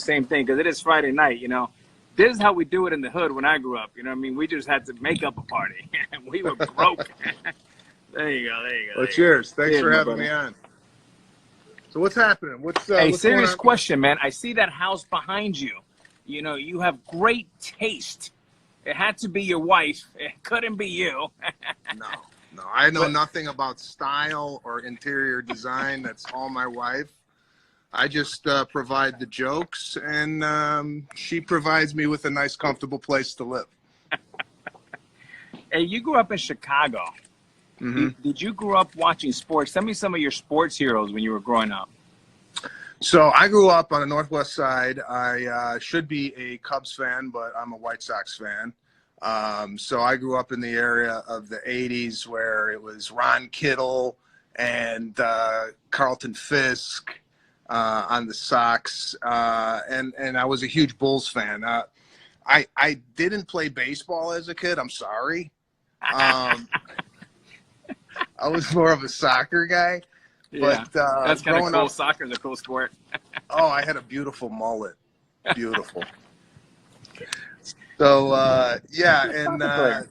the same thing because it is Friday night, you know. This is how we do it in the hood when I grew up. You know what I mean? We just had to make up a party. We were broke. There you go. There you go. Well, cheers. Thanks for my having brother. me on. So what's happening? What's Hey, what's going serious on? question, man. I see that house behind you. You know, you have great taste. It had to be your wife. It couldn't be you. No, I know nothing about style or interior design. That's all my wife. I just provide the jokes, and she provides me with a nice, comfortable place to live. Hey, you grew up in Chicago. Mm-hmm. Did you grow up watching sports? Tell me some of your sports heroes when you were growing up. So I grew up on the Northwest Side. I should be a Cubs fan, but I'm a White Sox fan. So I grew up in the area of the 80s where it was Ron Kittle and Carlton Fisk on the Sox. And I was a huge Bulls fan. I didn't play baseball as a kid. I'm sorry. I was more of a soccer guy. Yeah, But that's kind of growing cool. up, Soccer's a cool sport. oh, I had a beautiful mullet. Beautiful. So, yeah, and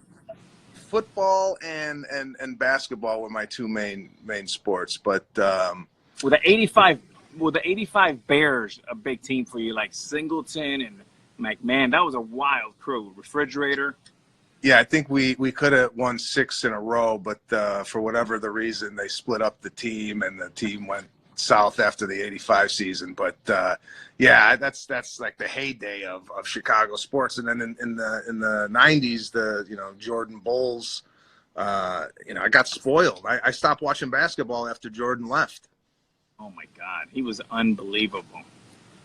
football and basketball were my two main sports. But Were the 85 Bears a big team for you? Like Singleton and McMahon, that was a wild crew. Refrigerator. yeah, I think we could have won 6 in a row, but for whatever the reason, they split up the team, and the team went south after the 85 season. But yeah, that's like the heyday of Chicago sports. And then in the 90s, the Jordan Bulls, I got spoiled. I stopped watching basketball after Jordan left. Oh my God, he was unbelievable.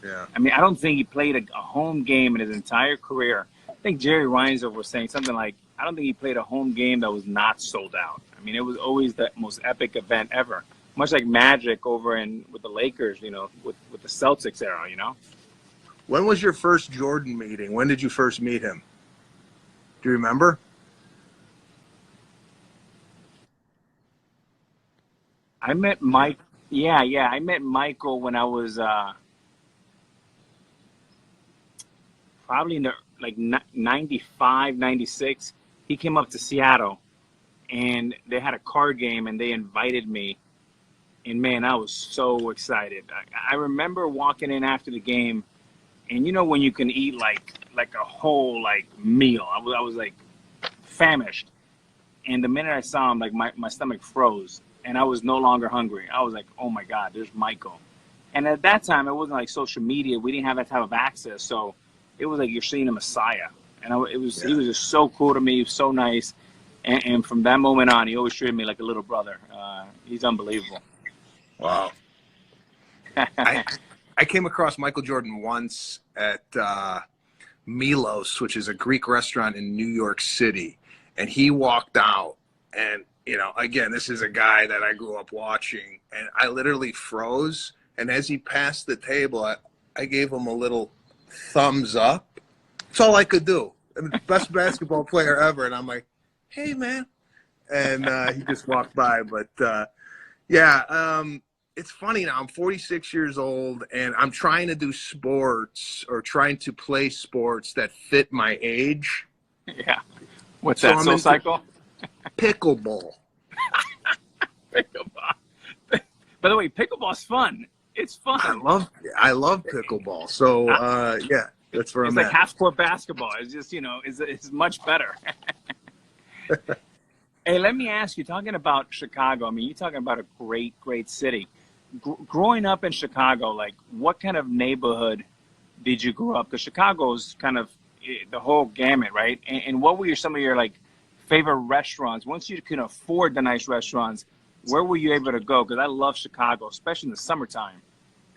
Yeah. I mean, I don't think he played a home game in his entire career. I think Jerry Reinsdorf was saying something like, I don't think he played a home game that was not sold out. I mean, it was always the most epic event ever. Much like Magic over with the Lakers, with the Celtics era, When was your first Jordan meeting? When did you first meet him? Do you remember? I met Mike. Yeah. I met Michael when I was probably in the 95, 96. He came up to Seattle, and they had a card game, and they invited me. And man, I was so excited. I remember walking in after the game, and when you can eat like a whole meal. I was like famished, and the minute I saw him, like my stomach froze, and I was no longer hungry. I was like, oh my God, there's Michael. And at that time, it wasn't like social media. We didn't have that type of access, so it was like you're seeing a messiah. And he was just so cool to me. He was so nice, and from that moment on, he always treated me like a little brother. He's unbelievable. Wow. I came across Michael Jordan once at Milos, which is a Greek restaurant in New York City. And he walked out. And, again, this is a guy that I grew up watching. And I literally froze. And as he passed the table, I gave him a little thumbs up. That's all I could do. I mean, best basketball player ever. And I'm like, hey, man. And he just walked by. But, yeah, it's funny now. I'm 46 years old, and I'm trying to do sports or trying to play sports that fit my age. Yeah. What's that, Soul Cycle? Pickleball. Pickleball. By the way, pickleball's fun. It's fun. I love pickleball. So, yeah, that's where I'm at. It's like half-court basketball. It's just, it's much better. Hey, let me ask you, talking about Chicago, I mean, you're talking about a great, great city. Growing up in Chicago, what kind of neighborhood did you grow up? Because Chicago's kind of the whole gamut, right? And what were some of your, favorite restaurants? Once you can afford the nice restaurants, where were you able to go? Because I love Chicago, especially in the summertime.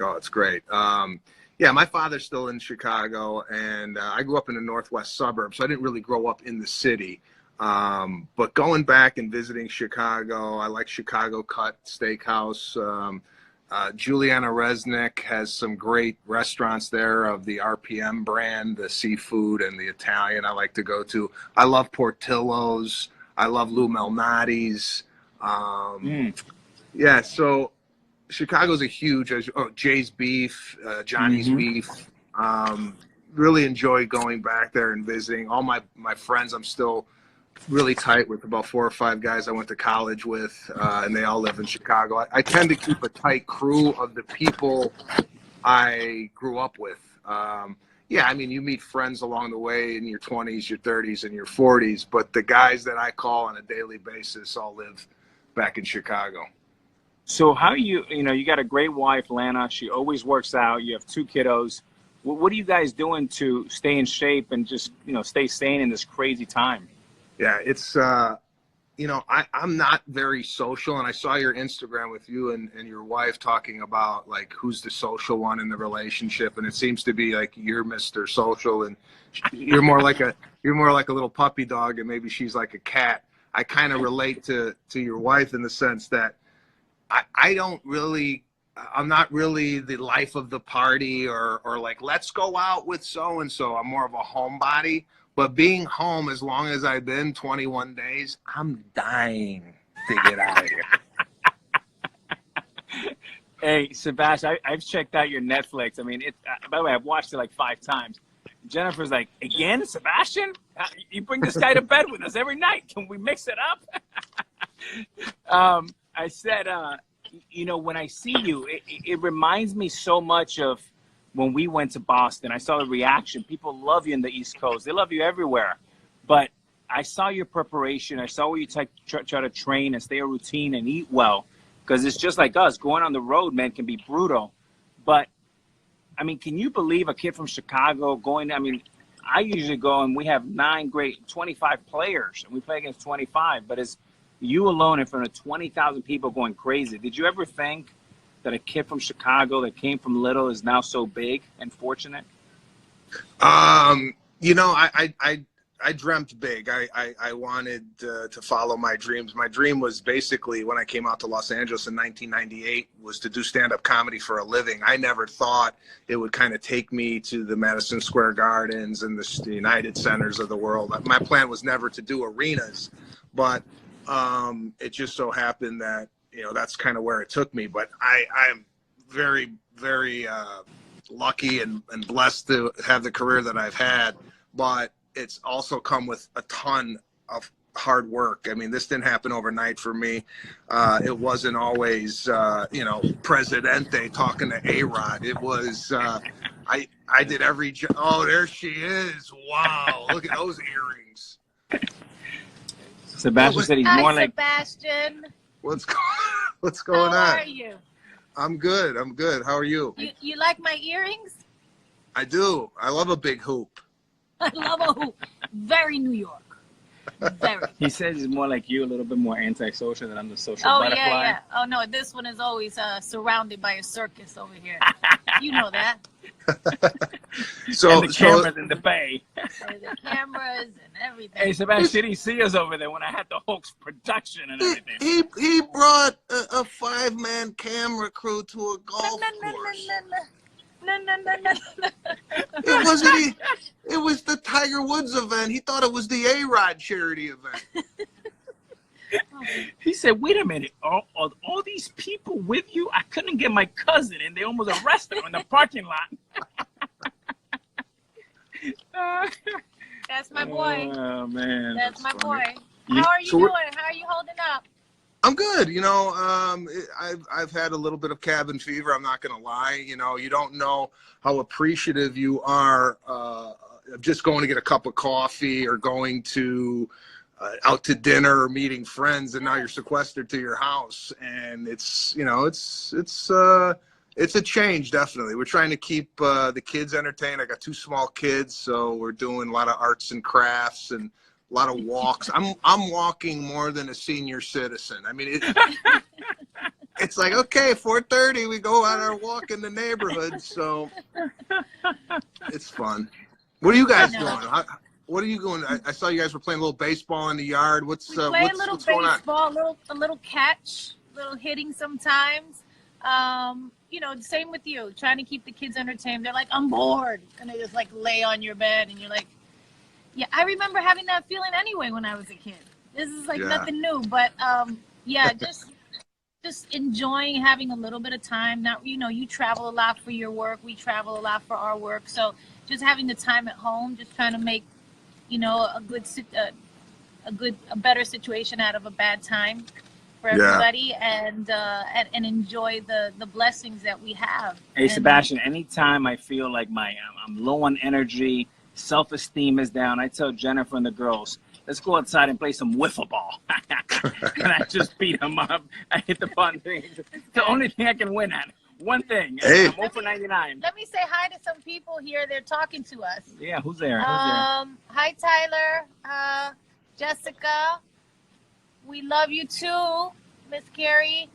Oh, it's great. Yeah, my father's still in Chicago, and I grew up in the northwest suburbs, so I didn't really grow up in the city. But going back and visiting Chicago, I like Chicago Cut Steakhouse. Juliana Resnick has some great restaurants there of the RPM brand, the seafood and the Italian I like to go to. I love Portillo's. I love Lou Malnati's. Yeah, so Chicago's a huge, Jay's Beef, Johnny's Beef. Really enjoy going back there and visiting. All my friends, I'm still really tight with about 4 or 5 guys I went to college with, and they all live in Chicago. I tend to keep a tight crew of the people I grew up with. Yeah, I mean, you meet friends along the way in your 20s, your 30s, and your 40s, but the guys that I call on a daily basis all live back in Chicago. So how you got a great wife, Lana. She always works out. You have 2 kiddos. What are you guys doing to stay in shape and just, stay sane in this crazy time? Yeah, it's, I'm not very social, and I saw your Instagram with you and your wife talking about like who's the social one in the relationship, and it seems to be like you're Mr. Social, and you're more like a little puppy dog, and maybe she's like a cat. I kind of relate to your wife in the sense that I'm not really the life of the party or like let's go out with so and so. I'm more of a homebody. But being home, as long as I've been 21 days, I'm dying to get out of here. Hey, Sebastian, I've checked out your Netflix. I mean, by the way, I've watched it like 5 times. Jennifer's like, again, Sebastian? You bring this guy to bed with us every night. Can we mix it up? I said, when I see you, it reminds me so much of when we went to Boston. I saw the reaction. People love you in the East Coast. They love you everywhere. But I saw your preparation. I saw where you try to train and stay a routine and eat well. Because it's just like us. Going on the road, man, can be brutal. But, I mean, can you believe a kid from Chicago I usually go and we have 25 players. And we play against 25. But it's you alone in front of 20,000 people going crazy. Did you ever think that a kid from Chicago that came from little is now so big and fortunate? I dreamt big. I wanted to follow my dreams. My dream was basically when I came out to Los Angeles in 1998 was to do stand-up comedy for a living. I never thought it would kind of take me to the Madison Square Gardens and the United Centers of the world. My plan was never to do arenas, but it just so happened that that's kind of where it took me. But I'm very, very lucky and blessed to have the career that I've had. But it's also come with a ton of hard work. I mean, this didn't happen overnight for me. It wasn't always, Presidente talking to A-Rod. It was, I did every job. Oh, there she is. Wow. Look at those earrings. Sebastian said he's more like... Sebastian. What's going on? How are you? I'm good. How are you? You like my earrings? I do. I love a big hoop. I love a hoop. Very New York. Very. He says he's more like you, a little bit more antisocial than I'm the social butterfly. Yeah. Oh, no, this one is always surrounded by a circus over here. You know that. So and the cameras in the bay. The cameras and everything. Hey, Sebastian, did he see us over there when I had the Hulk's production and everything? He brought a 5-man camera crew to a golf course. No. It wasn't. It was the Tiger Woods event. He thought it was the A-Rod charity event. He said, "Wait a minute, all these people with you? I couldn't get my cousin, and they almost arrested him in the parking lot." That's my boy. Oh man, that's my funny. Boy. How are you doing? How are you holding up? I'm good. I've had a little bit of cabin fever. I'm not going to lie. You don't know how appreciative you are of just going to get a cup of coffee or going to out to dinner or meeting friends, and now you're sequestered to your house. And it's a change, definitely. We're trying to keep the kids entertained. I got 2 small kids, so we're doing a lot of arts and crafts and a lot of walks. I'm walking more than a senior citizen. I mean, it's like, okay, 4:30, we go on our walk in the neighborhood, so it's fun. What are you guys doing? What are you going? I saw you guys were playing a little baseball in the yard. What's a little going on? Baseball, a little catch, little hitting sometimes. Same with you. Trying to keep the kids entertained. They're like, I'm bored, and they just like lay on your bed, and you're like, yeah. I remember having that feeling anyway when I was a kid. This is like nothing new, but just just enjoying having a little bit of time. Not, you travel a lot for your work. We travel a lot for our work. So just having the time at home, just trying to make, a better situation out of a bad time for everybody, and enjoy the blessings that we have. Hey, Sebastian, anytime I feel like I'm low on energy, self-esteem is down, I tell Jennifer and the girls, let's go outside and play some wiffle ball. And I just beat them up. I hit the button. It's the only thing I can win at. One thing. Hey. I'm 0 for 99. Let me say hi to some people here. They're talking to us. Yeah, who's there? Hi, Tyler. Jessica. We love you too, Miss Carrie.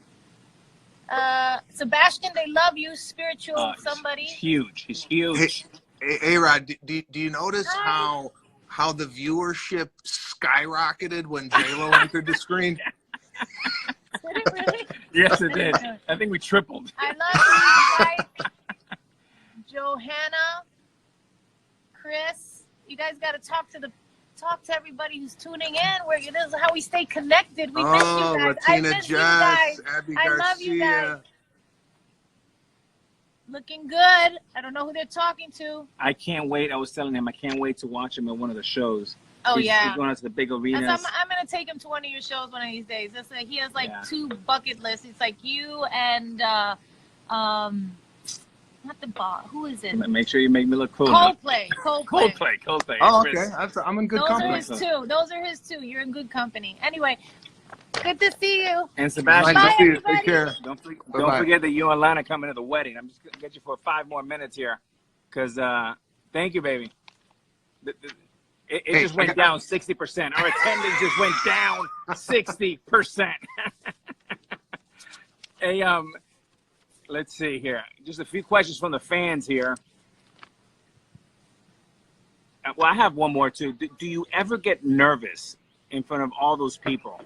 Sebastian, they love you. Spiritual somebody. He's huge. He's huge. Hey, A-Rod, do you notice how the viewership skyrocketed when J-Lo entered the screen? Did it really? Yes, it did. I think we tripled. I love you guys. Johanna, Chris, you guys got to talk to everybody who's tuning in. This is how we stay connected. We miss you guys. I miss you guys. Abby I Garcia. love you guys. Looking good. I don't know who they're talking to. I can't wait. I was telling him I can't wait to watch him at one of the shows. Oh, He's yeah. going out to the big arenas. I'm going to take him to one of your shows one of these days. He has like Yeah. 2 bucket lists. It's like you and, not the bar. Who is it? Make sure you make me look cool. now. Coldplay. Coldplay. Oh, Chris. okay. I'm in good Those company. are his two. You're in good company. Anyway, good to see you. And Sebastian, Bye, Nice to see you. everybody. Take care. don't Bye-bye. forget that you and Lana coming to the wedding. I'm just going to get you for 5 more minutes here. Because, thank you, baby. It just went down 60%. Our attendance just went down 60%. Hey, let's see here. Just a few questions from the fans here. Well, I have one more too. Do you ever get nervous in front of all those people?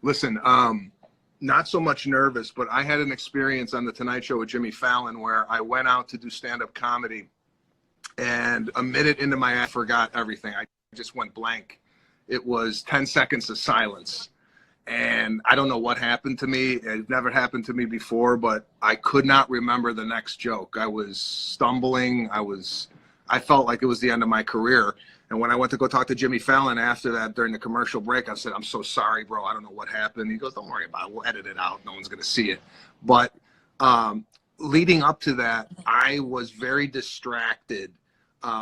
Listen, not so much nervous, but I had an experience on the Tonight Show with Jimmy Fallon where I went out to do stand-up comedy, and a minute into my act, I forgot everything. I just went blank. It was 10 seconds of silence. And I don't know what happened to me. It never happened to me before, but I could not remember the next joke. I was stumbling. I felt like it was the end of my career. And when I went to go talk to Jimmy Fallon after that during the commercial break, I said, I'm so sorry, bro. I don't know what happened. He goes, don't worry about it. We'll edit it out. No one's going to see it. But leading up to that, I was very distracted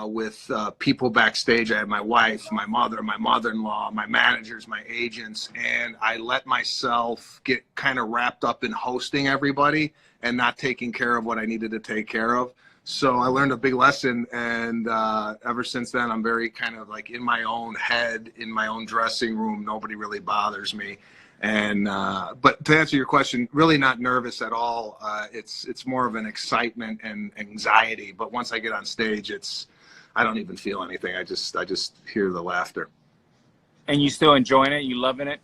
with people backstage. I had my wife, my mother, my mother-in-law, my managers, my agents, and I let myself get kind of wrapped up in hosting everybody and not taking care of what I needed to take care of. So I learned a big lesson, and ever since then, I'm very kind of like in my own head, in my own dressing room. Nobody really bothers me. And but to answer your question, really not nervous at all. It's more of an excitement and anxiety. But once I get on stage, I don't even feel anything. I just hear the laughter. And you still enjoying it? You loving it?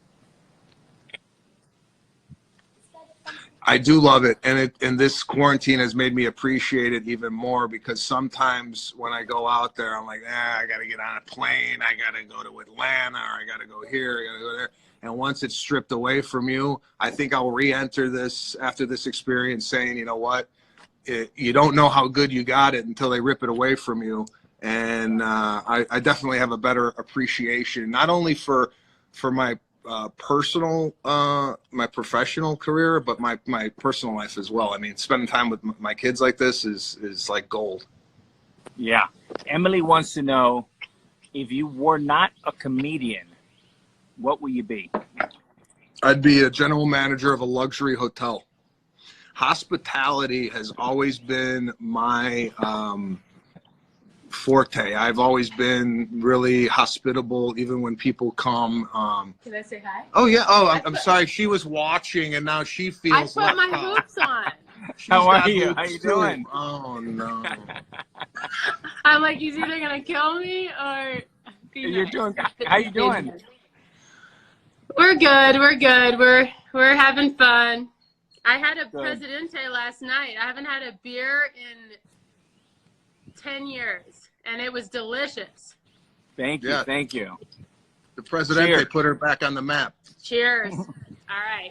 I do love it, and this quarantine has made me appreciate it even more, because sometimes when I go out there, I'm like, I got to get on a plane, I got to go to Atlanta, or I got to go here, I got to go there. And once it's stripped away from you, I think I'll re-enter this after this experience saying, you know what, you don't know how good you got it until they rip it away from you. And I definitely have a better appreciation, not only for my personal, my professional career, but my personal life as well. I mean, spending time with my kids like this is like gold. Yeah. Emily wants to know, if you were not a comedian, what will you be? I'd be a general manager of a luxury hotel. Hospitality has always been my forte. I've always been really hospitable, even when people come. Can I say hi? Oh yeah. Oh, I'm sorry. She was watching, and now she I feels put left my out. hoops on. She's How are got you? hoops How you too. doing? Oh no. I'm like, he's either gonna kill me or be You're nice. doing. How you doing? We're good. We're good. We're having fun. I had a Good. Presidente last night. I haven't had a beer in 10 years, and it was delicious. Thank you. Yeah. Thank you. The Presidente Cheers. put her back on the map. Cheers. All right.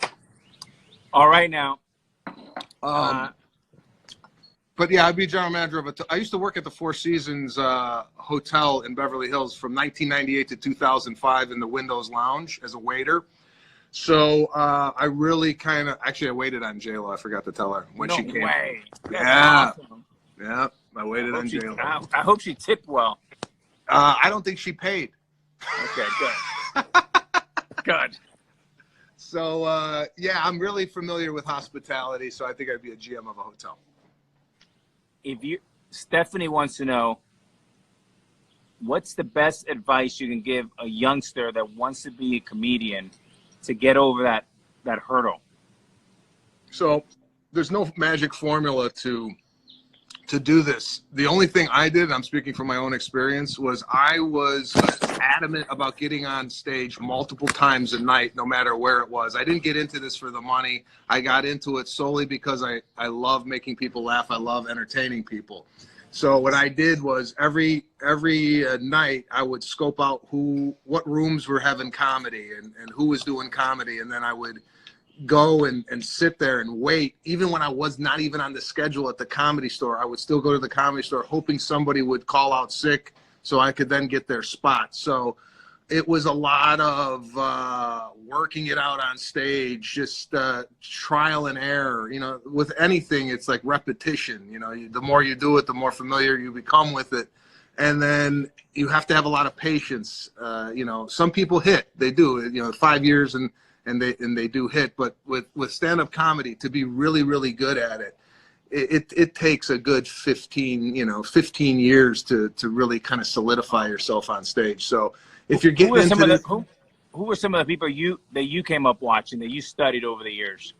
All right, now. But yeah, I'd be general manager of I used to work at the Four Seasons Hotel in Beverly Hills from 1998 to 2005 in the Windows Lounge as a waiter. So I really actually I waited on J-Lo. I forgot to tell her when she came. No way. That's Yeah. awesome. Yeah, I waited on J-Lo. I hope she tipped well. I don't think she paid. Okay, good. Good. So yeah, I'm really familiar with hospitality, so I think I'd be a GM of a hotel. Stephanie wants to know, what's the best advice you can give a youngster that wants to be a comedian to get over that hurdle? So there's no magic formula to do this. The only thing I did, and I'm speaking from my own experience, was I was adamant about getting on stage multiple times a night, no matter where it was. I didn't get into this for the money. I got into it solely because I love making people laugh. I love entertaining people. So what I did was every night I would scope out what rooms were having comedy and who was doing comedy, and then I would go and sit there and wait. Even when I was not even on the schedule at the Comedy Store, I would still go to the Comedy Store hoping somebody would call out sick so I could then get their spot. So it was a lot of working it out on stage, just trial and error. You know, with anything, it's like repetition. You know, the more you do it, the more familiar you become with it. And then you have to have a lot of patience. You know, some people hit, they do, 5 years and they do hit. But with stand-up comedy, to be really, really good at it, it takes a good 15 years to really kind of solidify yourself on stage. So if you're getting into this, who were some of the people that you came up watching, that you studied over the years?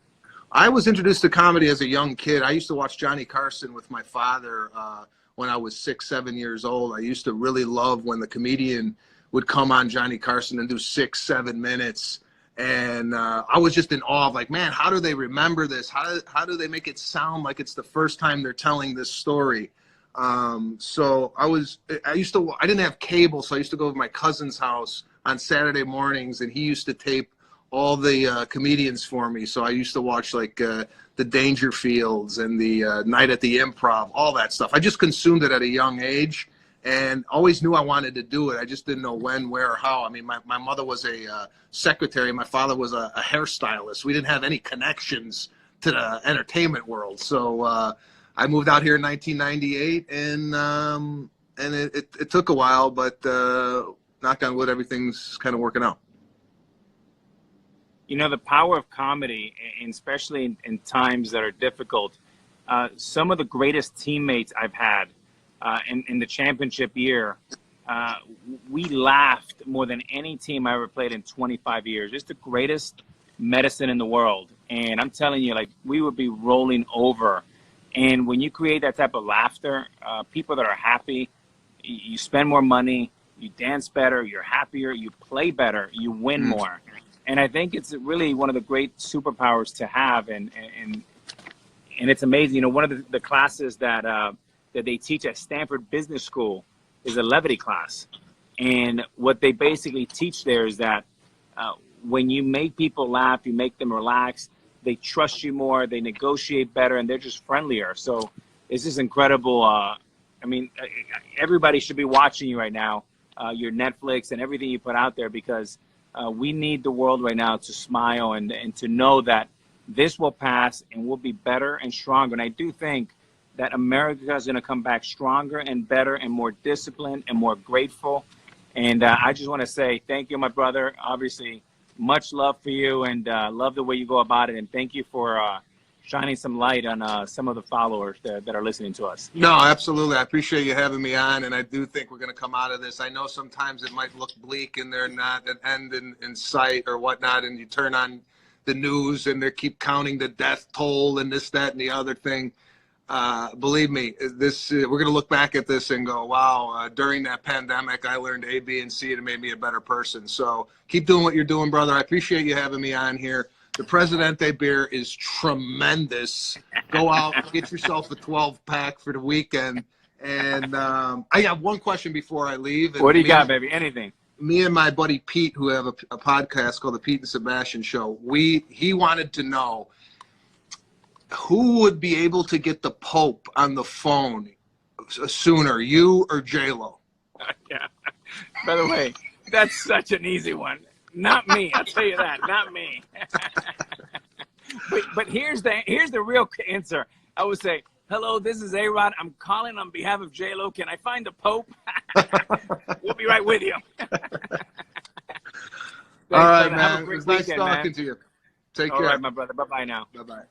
I was introduced to comedy as a young kid. I used to watch Johnny Carson with my father when I was 6, 7 years old. I used to really love when the comedian would come on Johnny Carson and do 6, 7 minutes. And I was just in awe of, like, man, how do they remember this? How do they make it sound like it's the first time they're telling this story? So I didn't have cable, so I used to go to my cousin's house on Saturday mornings, and he used to tape all the comedians for me. So I used to watch like the Dangerfields and the Night at the Improv, all that stuff. I just consumed it at a young age and always knew I wanted to do it. I just didn't know when, where, or how. I mean, my mother was a secretary. My father was a hairstylist. We didn't have any connections to the entertainment world. So I moved out here in 1998, and it took a while, but knock on wood, everything's kind of working out. You know, the power of comedy, and especially in times that are difficult. Some of the greatest teammates I've had in the championship year, we laughed more than any team I ever played in 25 years. It's the greatest medicine in the world. And I'm telling you, like, we would be rolling over. And when you create that type of laughter, people that are happy, you spend more money, you dance better, you're happier, you play better, you win more. And I think it's really one of the great superpowers to have. And it's amazing. You know, one of the classes that they teach at Stanford Business School is a levity class. And what they basically teach there is that when you make people laugh, you make them relax, they trust you more, they negotiate better, and they're just friendlier. So it's just incredible. I mean, everybody should be watching you right now, your Netflix and everything you put out there, because we need the world right now to smile and to know that this will pass and we'll be better and stronger. And I do think that America is going to come back stronger and better and more disciplined and more grateful. And I just want to say thank you, my brother. Obviously, much love for you, and love the way you go about it. And thank you for shining some light on some of the followers that are listening to us. No, absolutely. I appreciate you having me on, and I do think we're going to come out of this. I know sometimes it might look bleak and they're not an end in sight or whatnot, and you turn on the news and they keep counting the death toll and this, that, and the other thing. Believe me, we're going to look back at this and go, wow, during that pandemic, I learned A, B, and C, and it made me a better person. So keep doing what you're doing, brother. I appreciate you having me on here. The Presidente beer is tremendous. Go out, get yourself a 12-pack for the weekend. And I have one question before I leave. What do you got, baby? Anything. me and my buddy Pete, who have a podcast called the Pete and Sebastian Show, he wanted to know who would be able to get the Pope on the phone sooner, you or J-Lo? Yeah. By the way, that's such an easy one. Not me. I'll tell you that. Not me. but here's the real answer. I would say, hello, this is A-Rod. I'm calling on behalf of J-Lo. Can I find the Pope? We'll be right with you. All right, brother. man. It was nice talking to you. Take care. All right, my brother. Bye-bye now. Bye-bye.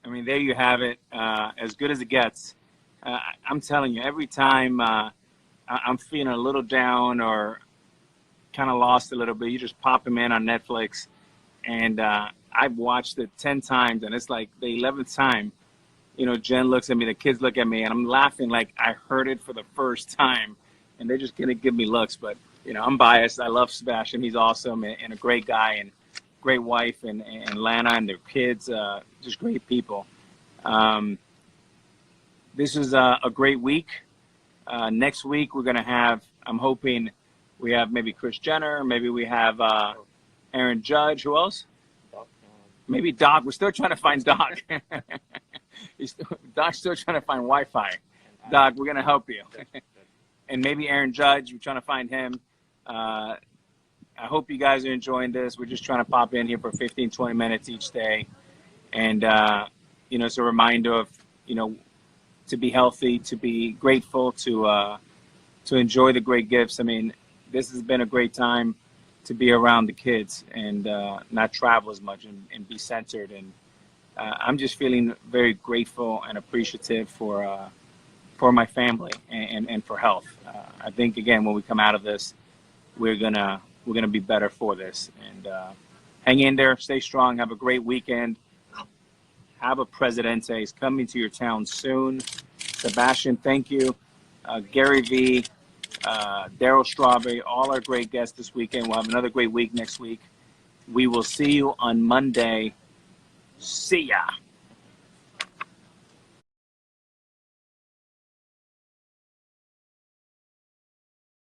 I mean, there you have it. As good as it gets. I'm telling you, every time I'm feeling a little down or kind of lost a little bit, you just pop him in on Netflix. And I've watched it 10 times, and it's like the 11th time, you know, Jen looks at me, the kids look at me, and I'm laughing like I heard it for the first time. And they're just going to give me looks. But, you know, I'm biased. I love Sebastian. He's awesome and a great guy and great wife and Lana and their kids, just great people. This is a great week. Next week, we're going to have, I'm hoping we have maybe Kris Jenner, maybe we have Aaron Judge. Who else? Maybe Doc. We're still trying to find Doc. Doc's still trying to find Wi-Fi. Doc, we're going to help you. And maybe Aaron Judge. We're trying to find him. I hope you guys are enjoying this. We're just trying to pop in here for 15, 20 minutes each day. And, you know, it's a reminder of, you know, to be healthy, to be grateful, to enjoy the great gifts. I mean, this has been a great time to be around the kids and not travel as much and be centered. And I'm just feeling very grateful and appreciative for my family and for health. I think, again, when we come out of this, we're gonna be better for this. And hang in there, stay strong, have a great weekend. Have a Presidente is coming to your town soon. Sebastian, thank you. Gary V, Daryl Strawberry, all our great guests this weekend. We'll have another great week next week. We will see you on Monday. See ya.